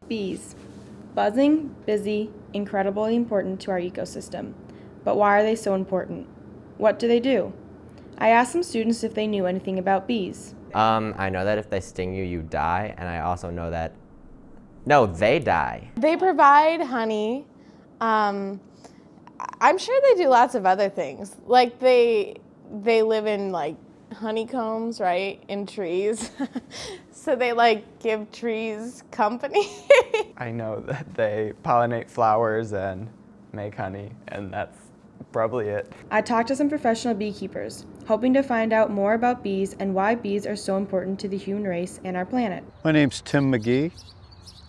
Bees. Buzzing, busy, incredibly important to our ecosystem. But why are they so important? What do they do? I asked some students if they knew anything about bees. I know that if they sting you, you die, and I also know that, no, they die. They provide honey. I'm sure they do lots of other things. Like they live in like honeycombs, right, in trees. So they like give trees company. I know that they pollinate flowers and make honey, and that's probably it. I talked to some professional beekeepers, hoping to find out more about bees and why bees are so important to the human race and our planet. My name's Tim McGee.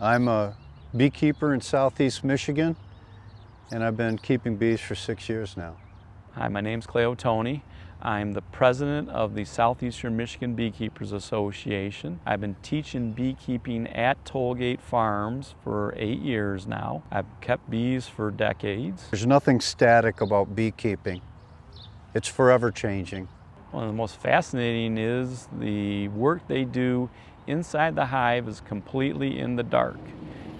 I'm a beekeeper in Southeast Michigan, and I've been keeping bees for 6 years now. Hi, my name's Clay O'Toney. I'm the president of the Southeastern Michigan Beekeepers Association. I've been teaching beekeeping at Tollgate Farms for 8 years now. I've kept bees for decades. There's nothing static about beekeeping. It's forever changing. One of the most fascinating is the work they do inside the hive is completely in the dark.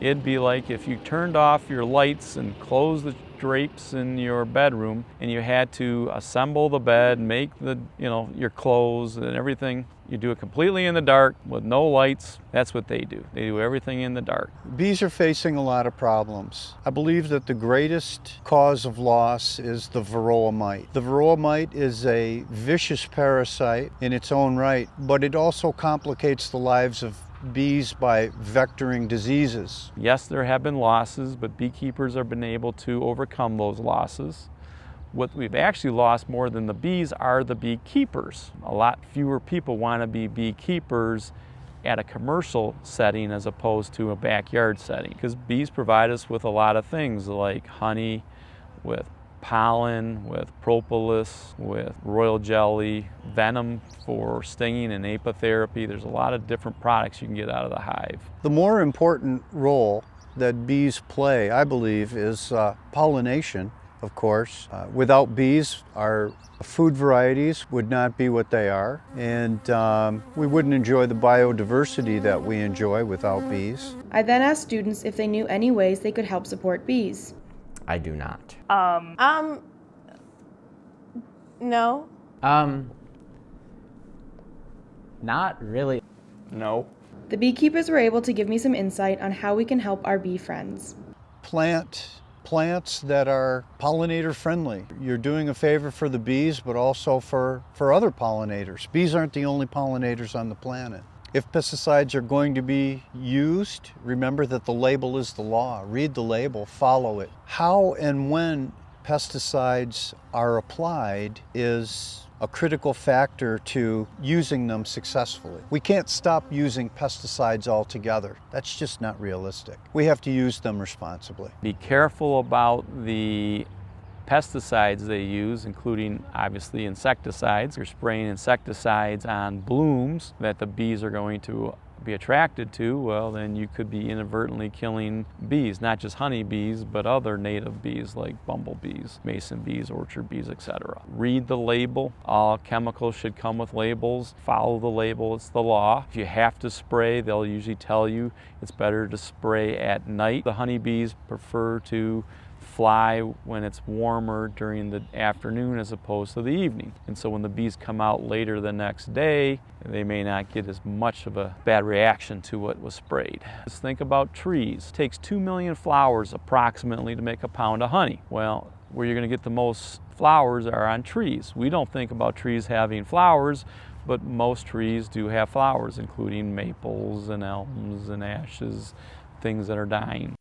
It'd be like if you turned off your lights and closed the drapes in your bedroom and you had to assemble the bed, make your clothes and everything. You do it completely in the dark with no lights. That's what they do. They do everything in the dark. Bees are facing a lot of problems. I believe that the greatest cause of loss is the varroa mite. The varroa mite is a vicious parasite in its own right, but it also complicates the lives of bees by vectoring diseases. Yes, there have been losses, but beekeepers have been able to overcome those losses. What we've actually lost more than the bees are the beekeepers. A lot fewer people want to be beekeepers at a commercial setting as opposed to a backyard setting, because bees provide us with a lot of things like honey, with pollen, with propolis, with royal jelly, venom for stinging and apitherapy. There's a lot of different products you can get out of the hive. The more important role that bees play, I believe, is pollination, of course. Without bees, our food varieties would not be what they are, and we wouldn't enjoy the biodiversity that we enjoy without bees. I then asked students if they knew any ways they could help support bees. I do not. No. Not really. No. The beekeepers were able to give me some insight on how we can help our bee friends. Plant plants that are pollinator friendly. You're doing a favor for the bees, but also for other pollinators. Bees aren't the only pollinators on the planet. If pesticides are going to be used, remember that the label is the law. Read the label, follow it. How and when pesticides are applied is a critical factor to using them successfully. We can't stop using pesticides altogether. That's just not realistic. We have to use them responsibly. Be careful about the pesticides they use, including obviously insecticides. You're spraying insecticides on blooms that the bees are going to be attracted to, well, then you could be inadvertently killing bees, not just honey bees, but other native bees like bumblebees, mason bees, orchard bees, etc. Read the label. All chemicals should come with labels. Follow the label, it's the law. If you have to spray, they'll usually tell you it's better to spray at night. The honeybees prefer to fly when it's warmer during the afternoon as opposed to the evening. And so when the bees come out later the next day, they may not get as much of a bad reaction to what was sprayed. Just think about trees. It takes 2 million flowers approximately to make a pound of honey. Well, where you're going to get the most flowers are on trees. We don't think about trees having flowers, but most trees do have flowers, including maples and elms and ashes, things that are dying.